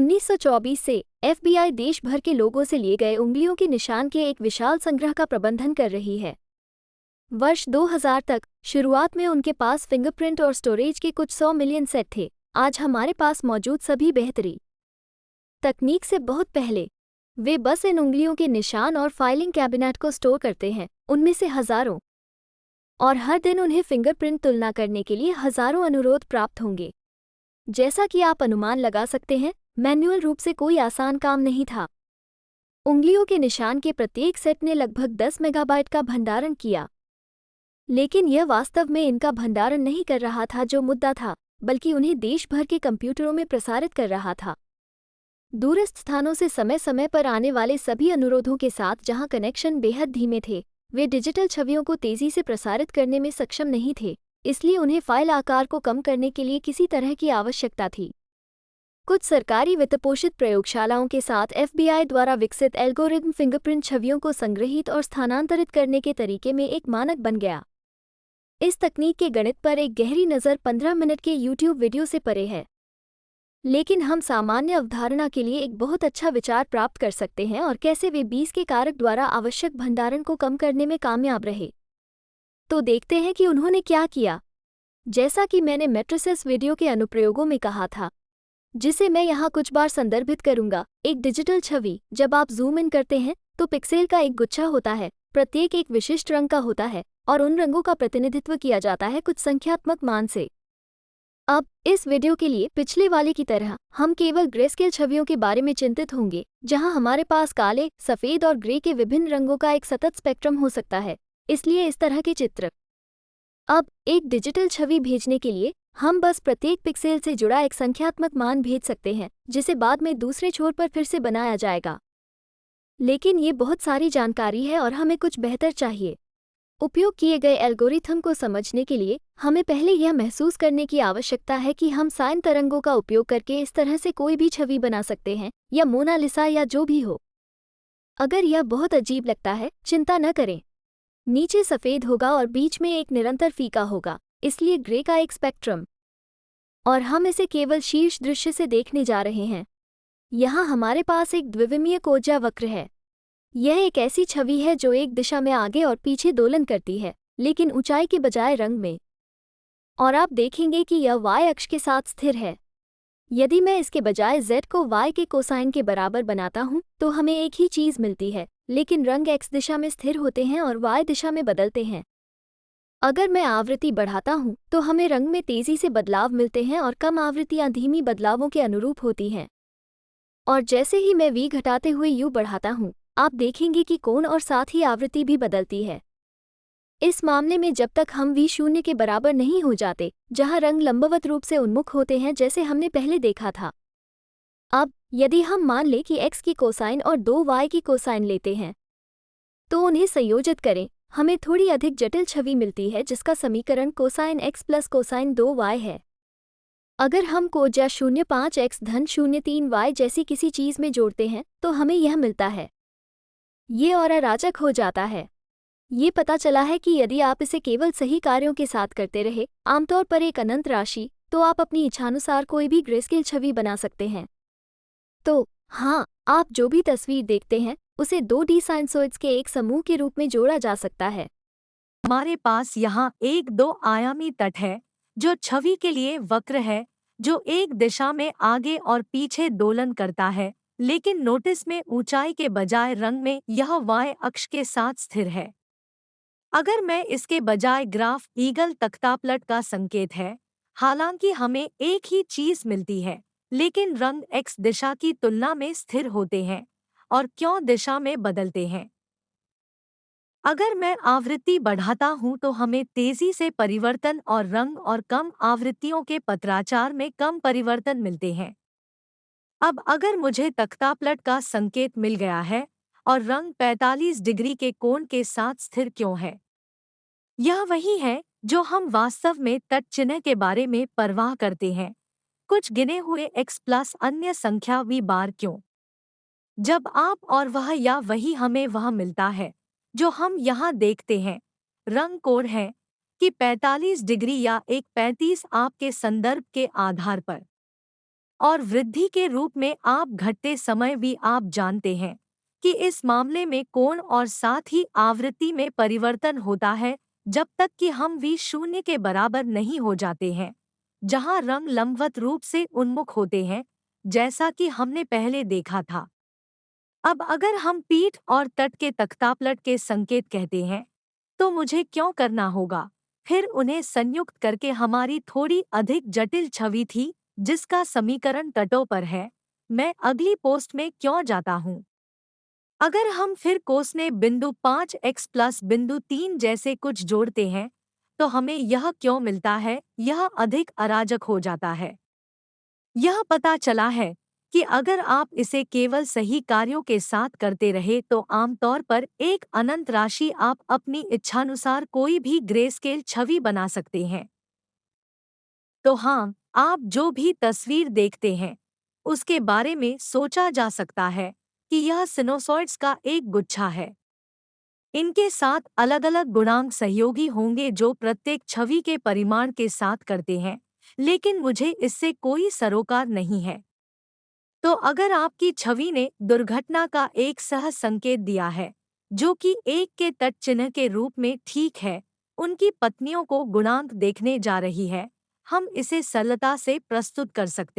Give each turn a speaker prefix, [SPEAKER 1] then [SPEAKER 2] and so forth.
[SPEAKER 1] 1924 से एफबीआई देश भर के लोगों से लिए गए उंगलियों के निशान के एक विशाल संग्रह का प्रबंधन कर रही है। वर्ष 2000 तक शुरुआत में उनके पास फिंगरप्रिंट और स्टोरेज के कुछ 100 मिलियन सेट थे। आज हमारे पास मौजूद सभी बेहतरीन तकनीक से बहुत पहले वे बस इन उंगलियों के निशान और फाइलिंग कैबिनेट को स्टोर करते हैं, उनमें से हजारों, और हर दिन उन्हें फिंगरप्रिंट तुलना करने के लिए हजारों अनुरोध प्राप्त होंगे। जैसा कि आप अनुमान लगा सकते हैं, मैन्युअल रूप से कोई आसान काम नहीं था। उंगलियों के निशान के प्रत्येक सेट ने लगभग 10 मेगाबाइट का भंडारण किया, लेकिन यह वास्तव में इनका भंडारण नहीं कर रहा था जो मुद्दा था, बल्कि उन्हें देश भर के कंप्यूटरों में प्रसारित कर रहा था। दूरस्थ स्थानों से समय समय पर आने वाले सभी अनुरोधों के साथ, जहां कनेक्शन बेहद धीमे थे, वे डिजिटल छवियों को तेजी से प्रसारित करने में सक्षम नहीं थे, इसलिए उन्हें फाइल आकार को कम करने के लिए किसी तरह की आवश्यकता थी। कुछ सरकारी वित्तपोषित प्रयोगशालाओं के साथ एफबीआई द्वारा विकसित एल्गोरिथम फिंगरप्रिंट छवियों को संग्रहीत और स्थानांतरित करने के तरीके में एक मानक बन गया। इस तकनीक के गणित पर एक गहरी नज़र 15 मिनट के YouTube वीडियो से परे है, लेकिन हम सामान्य अवधारणा के लिए एक बहुत अच्छा विचार प्राप्त कर सकते हैं और कैसे वे 20 के कारक द्वारा आवश्यक भंडारण को कम करने में कामयाब रहे। तो देखते हैं कि उन्होंने क्या किया। जैसा कि मैंने मैट्रिसेस वीडियो के अनुप्रयोगों में कहा था, जिसे मैं यहाँ कुछ बार संदर्भित करूँगा, एक डिजिटल छवि, जब आप जूम इन करते हैं तो पिक्सेल का एक गुच्छा होता है, प्रत्येक एक विशिष्ट रंग का होता है, और उन रंगों का प्रतिनिधित्व किया जाता है कुछ संख्यात्मक मान से। अब इस वीडियो के लिए पिछले वाले की तरह हम केवल ग्रेस्केल छवियों के बारे में चिंतित होंगे, जहां हमारे पास काले, सफ़ेद और ग्रे के विभिन्न रंगों का एक सतत स्पेक्ट्रम हो सकता है, इसलिए इस तरह के चित्र। अब एक डिजिटल छवि भेजने के लिए हम बस प्रत्येक पिक्सेल से जुड़ा एक संख्यात्मक मान भेज सकते हैं, जिसे बाद में दूसरे छोर पर फिर से बनाया जाएगा। लेकिन ये बहुत सारी जानकारी है और हमें कुछ बेहतर चाहिए। उपयोग किए गए एल्गोरिथम को समझने के लिए हमें पहले यह महसूस करने की आवश्यकता है कि हम साइन तरंगों का उपयोग करके इस तरह से कोई भी छवि बना सकते हैं, या मोनालिसा या जो भी हो। अगर यह बहुत अजीब लगता है, चिंता न करें। नीचे सफ़ेद होगा और बीच में एक निरंतर फीका होगा, इसलिए ग्रे का एक स्पेक्ट्रम, और हम इसे केवल शीर्ष दृश्य से देखने जा रहे हैं। यहाँ हमारे पास एक द्विविमीय कोज्या वक्र है। यह एक ऐसी छवि है जो एक दिशा में आगे और पीछे दोलन करती है, लेकिन ऊंचाई के बजाय रंग में। और आप देखेंगे कि यह y अक्ष के साथ स्थिर है। यदि मैं इसके बजाय z को y के कोसाइन के बराबर बनाता हूं, तो हमें एक ही चीज़ मिलती है, लेकिन रंग x दिशा में स्थिर होते हैं और y दिशा में बदलते हैं। अगर मैं आवृत्ति बढ़ाता हूं, तो हमें रंग में तेज़ी से बदलाव मिलते हैं और कम आवृत्तियां धीमी बदलावों के अनुरूप होती हैं। और जैसे ही मैं v घटाते हुए u बढ़ाता हूं, आप देखेंगे कि कोण और साथ ही आवृत्ति भी बदलती है। इस मामले में जब तक हम v शून्य के बराबर नहीं हो जाते, जहां रंग लंबवत रूप से उन्मुख होते हैं जैसे हमने पहले देखा था। अब यदि हम मान लें कि x की कोसाइन और 2y की कोसाइन लेते हैं, तो उन्हें संयोजित करें, हमें थोड़ी अधिक जटिल छवि मिलती है जिसका समीकरण cosine x plus cosine 2y है। अगर हम कोज्या 0.5x धन 0.3y जैसी किसी चीज़ में जोड़ते हैं, तो हमें यह मिलता है। ये और अराजक हो जाता है। ये पता चला है कि यदि आप इसे केवल सही कार्यों के साथ करते रहे, आमतौर पर एक अनंत राशि, तो आप अपनी इच्छानुसार कोई भी ग्रेस्केल छवि बना सकते हैं। तो हाँ, आप जो भी तस्वीर देखते हैं, उसे 2D साइनसॉइड्स के एक समूह के रूप में जोड़ा जा सकता है।
[SPEAKER 2] हमारे पास यहाँ एक 2 आयामी तट है, जो छवि के लिए वक्र है, जो एक दिशा में आगे और पीछे दोलन करता है, लेकिन नोटिस में ऊंचाई के बजाय रंग में यह y अक्ष के साथ स्थिर है। अगर मैं इसके बजाय ग्राफ ईगल तख्तापलट का संकेत है, हालांकि हमें एक ही चीज मिलती है, लेकिन रंग x दिशा की तुलना में स्थिर होते हैं और क्यों दिशा में बदलते हैं। अगर मैं आवृत्ति बढ़ाता हूं तो हमें तेजी से परिवर्तन और रंग और कम आवृत्तियों के पत्राचार में कम परिवर्तन मिलते हैं। अब अगर मुझे तख्तापलट का संकेत मिल गया है और रंग 45 डिग्री के कोण के साथ स्थिर क्यों है? यह वही है जो हम वास्तव में तट चिन्ह के बारे में परवाह करते हैं, कुछ गिने हुए x प्लस अन्य संख्या v बार क्यों। जब आप और वह या वही हमें वह मिलता है जो हम यहाँ देखते हैं, रंग कोण है कि 45 डिग्री या एक 35 आपके संदर्भ के आधार पर। और वृद्धि के रूप में आप घटते समय भी आप जानते हैं कि इस मामले में कोण और साथ ही आवृत्ति में परिवर्तन होता है जब तक कि हम v शून्य के बराबर नहीं हो जाते हैं, जहां रंग लंबवत रूप से उन्मुख होते हैं, जैसा कि हमने पहले देखा था। अब अगर हम पीठ और तट के तख्तापलट के संकेत कहते हैं, तो मुझे क्यों करना होगा? फिर उन्हें संयुक्त करके हमारी थोड़ी अधिक जटिल छवि थी, जिसका समीकरण तटों पर है। मैं अगली पोस्ट में क्यों जाता हूँ? अगर हम फिर कोसने बिंदु 5x प्लस बिंदु 3 जैसे कुछ जोड़ते हैं, तो हमें यह क्यों मिलता है? यह अधिक अराजक हो जाता है। यह पता चला है कि अगर आप इसे केवल सही कार्यों के साथ करते रहे तो आमतौर पर एक अनंत राशि आप अपनी इच्छानुसार कोई भी ग्रेस्केल छवि बना सकते हैं। तो हाँ, आप जो भी तस्वीर देखते हैं, उसके बारे में सोचा जा सकता है कि यह सिनोसॉइड्स का एक गुच्छा है। इनके साथ अलग-अलग गुणांक सहयोगी होंगे जो प्रत्येक छवि के परिमाण के साथ करते हैं, लेकिन मुझे इससे कोई सरोकार नहीं है। तो अगर आपकी छवि ने दुर्घटना का एक सह संकेत दिया है, जो कि एक के तट चिन्ह के रूप में ठीक है, उनकी पत्नियों को गुणांक देखने जा रही है, हम इसे सरलता से प्रस्तुत कर सकते हैं।